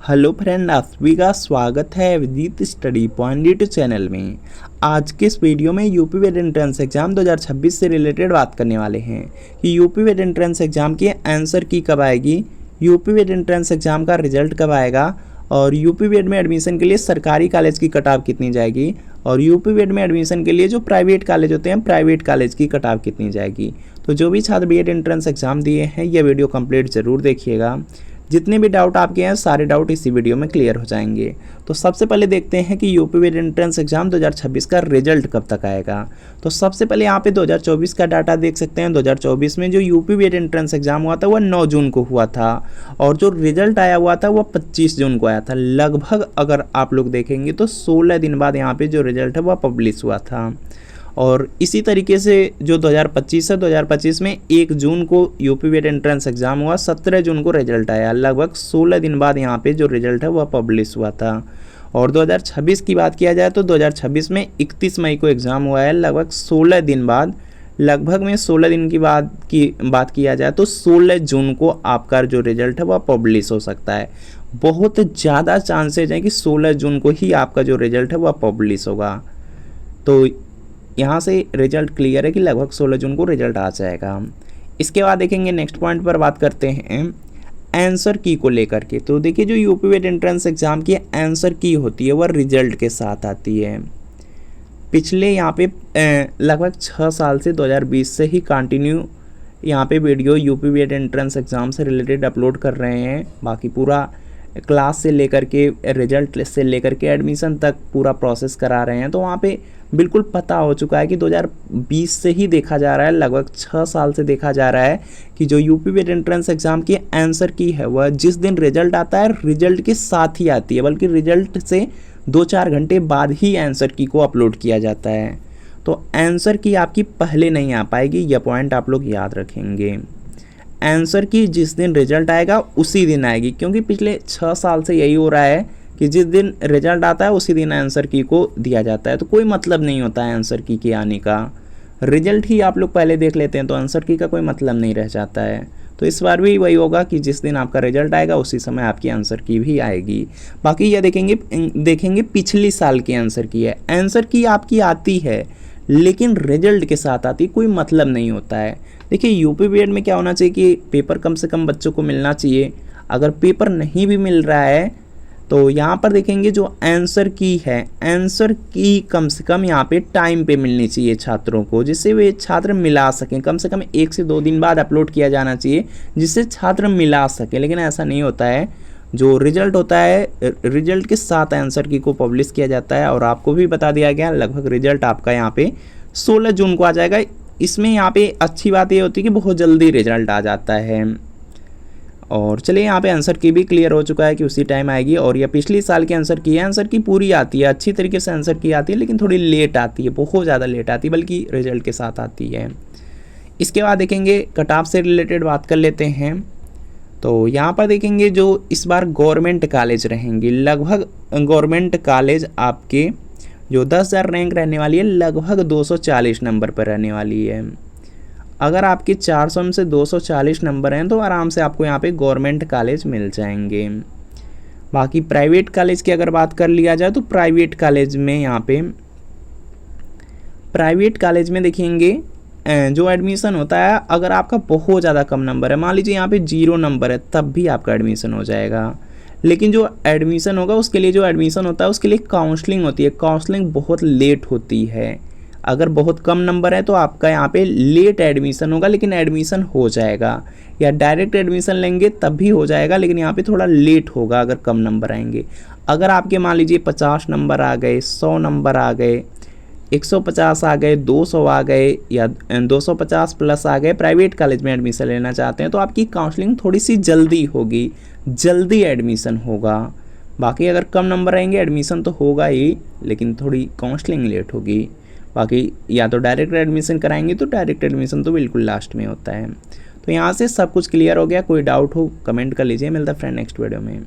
Hello friend, आप सभी का स्वागत है विदित स्टडी पॉइंट यूट्यूब चैनल में। आज के इस वीडियो में यूपी वेट एंट्रेंस एग्जाम 2026 से रिलेटेड बात करने वाले हैं कि यूपी वेट एंट्रेंस एग्जाम की आंसर की कब आएगी, यूपी वेट एंट्रेंस एग्जाम का रिजल्ट कब आएगा और यूपी वेट में एडमिशन के लिए सरकारी कॉलेज की कट-ऑफ कितनी जाएगी और यूपी वेट में एडमिशन के लिए जो प्राइवेट कॉलेज होते हैं प्राइवेट कॉलेज की कट-ऑफ कितनी जाएगी। तो जो भी छात्र बीएड एंट्रेंस एग्जाम दिए हैं यह वीडियो कंप्लीट ज़रूर देखिएगा। जितने भी डाउट आपके हैं सारे डाउट इसी वीडियो में क्लियर हो जाएंगे। तो सबसे पहले देखते हैं कि यूपी वेट एंट्रेंस एग्जाम 2026 का रिजल्ट कब तक आएगा। तो सबसे पहले यहाँ पे 2024 का डाटा देख सकते हैं। 2024 में जो यूपी वेट एंट्रेंस एग्जाम हुआ था वह 9 जून को हुआ था और जो रिजल्ट आया हुआ था वह 25 जून को आया था। लगभग अगर आप लोग देखेंगे तो 16 दिन बाद यहाँ पे जो रिजल्ट है वह पब्लिश हुआ था। और इसी तरीके से जो 2025 है, 2025 में 1 जून को यूपी वेट एंट्रेंस एग्जाम हुआ, 17 जून को रिजल्ट आया। लगभग 16 दिन बाद यहाँ पे जो रिजल्ट है वह पब्लिश हुआ था। और 2026 की बात किया जाए तो 2026 में 31 मई को एग्ज़ाम हुआ है। लगभग 16 दिन बाद, लगभग में 16 दिन की बात किया जाए तो 16 जून को आपका जो रिजल्ट है वह पब्लिश हो सकता है। बहुत ज़्यादा चांसेज हैं कि 16 जून को ही आपका जो रिजल्ट है वह पब्लिश होगा। तो यहाँ से रिजल्ट क्लियर है कि लगभग 16 जून को रिजल्ट आ जाएगा। इसके बाद देखेंगे नेक्स्ट पॉइंट पर बात करते हैं आंसर की को लेकर के। तो देखिए जो यूपी वेट एंट्रेंस एग्जाम की आंसर की होती है वह रिजल्ट के साथ आती है। पिछले यहाँ पे लगभग 6 साल से 2020 से ही कंटिन्यू यहाँ पे वीडियो यूपी वेट एंट्रेंस एग्जाम से रिलेटेड अपलोड कर रहे हैं। बाकी पूरा क्लास से लेकर के रिजल्ट से लेकर के एडमिशन तक पूरा प्रोसेस करा रहे हैं। तो वहाँ पे बिल्कुल पता हो चुका है कि 2020 से ही देखा जा रहा है, लगभग 6 साल से देखा जा रहा है कि जो यूपी वेट एंट्रेंस एग्जाम की आंसर की है वह जिस दिन रिजल्ट आता है रिजल्ट के साथ ही आती है, बल्कि रिजल्ट से 2-4 घंटे बाद ही आंसर की को अपलोड किया जाता है। तो आंसर की आपकी पहले नहीं आ पाएगी, यह पॉइंट आप लोग याद रखेंगे। आंसर की जिस दिन रिजल्ट आएगा उसी दिन आएगी, क्योंकि पिछले 6 साल से यही हो रहा है कि जिस दिन रिजल्ट आता है उसी दिन आंसर की को दिया जाता है। तो कोई मतलब नहीं होता है आंसर की के आने का, रिजल्ट ही आप लोग पहले देख लेते हैं तो आंसर की का कोई मतलब नहीं रह जाता है। तो इस बार भी वही होगा कि जिस दिन आपका रिजल्ट आएगा उसी समय आपकी आंसर की भी आएगी। बाकी यह देखेंगे पिछली साल की आंसर की है। आंसर की आपकी आती है लेकिन रिजल्ट के साथ आती, कोई मतलब नहीं होता है। देखिए यूपी बीएड में क्या होना चाहिए कि पेपर कम से कम बच्चों को मिलना चाहिए। अगर पेपर नहीं भी मिल रहा है तो यहाँ पर देखेंगे जो आंसर की है, आंसर की कम से कम यहाँ पे टाइम पे मिलनी चाहिए छात्रों को, जिससे वे छात्र मिला सकें। कम से कम 1 से 2 दिन बाद अपलोड किया जाना चाहिए जिससे छात्र मिला सकें, लेकिन ऐसा नहीं होता है। जो रिजल्ट होता है रिजल्ट के साथ आंसर की को पब्लिश किया जाता है और आपको भी बता दिया गया लगभग रिजल्ट आपका यहाँ पे 16 जून को आ जाएगा। इसमें यहाँ पे अच्छी बात ये होती है कि बहुत जल्दी रिजल्ट आ जाता है। और चलिए यहाँ पे आंसर की भी क्लियर हो चुका है कि उसी टाइम आएगी। और यह पिछली साल की आंसर की है, आंसर की पूरी आती है, अच्छी तरीके से आंसर की आती है, लेकिन थोड़ी लेट आती है, बहुत ज़्यादा लेट आती है, बल्कि रिजल्ट के साथ आती है। इसके बाद देखेंगे कट ऑफ से रिलेटेड बात कर लेते हैं। तो यहाँ पर देखेंगे जो इस बार गवर्नमेंट कॉलेज रहेंगे, लगभग गवर्नमेंट कॉलेज आपके जो 10,000 रैंक रहने वाली है लगभग 240 नंबर पर रहने वाली है। अगर आपके 400 में से 240 नंबर हैं तो आराम से आपको यहाँ पे गवर्नमेंट कॉलेज मिल जाएंगे। बाकी प्राइवेट कॉलेज की अगर बात कर लिया जाए तो प्राइवेट कॉलेज में यहाँ पे प्राइवेट कॉलेज में देखेंगे जो एडमिशन होता है, अगर आपका बहुत ज़्यादा कम नंबर है, मान लीजिए यहाँ पे 0 नंबर है, तब भी आपका एडमिशन हो जाएगा। लेकिन जो एडमिशन होगा उसके लिए जो एडमिशन होता है उसके लिए काउंसलिंग होती है, काउंसलिंग बहुत लेट होती है। अगर बहुत कम नंबर है तो आपका यहाँ पे लेट एडमिशन होगा, लेकिन एडमिशन हो जाएगा। या डायरेक्ट एडमिशन लेंगे तब भी हो जाएगा, लेकिन यहाँ पे थोड़ा लेट होगा अगर कम नंबर आएंगे। अगर आपके मान लीजिए 50 नंबर आ गए, 100 नंबर आ गए, 150 आ गए, 200 आ गए या 250 प्लस आ गए, प्राइवेट कॉलेज में एडमिशन लेना चाहते हैं तो आपकी काउंसलिंग थोड़ी सी जल्दी होगी, जल्दी एडमिशन होगा। बाकी अगर कम नंबर आएंगे एडमिशन तो होगा ही, लेकिन थोड़ी काउंसलिंग लेट होगी। बाकी या तो डायरेक्ट एडमिशन कराएंगे तो डायरेक्ट एडमिशन तो बिल्कुल लास्ट में होता है। तो यहाँ से सब कुछ क्लियर हो गया। कोई डाउट हो कमेंट कर लीजिए। मिलता है फ्रेंड नेक्स्ट वीडियो में।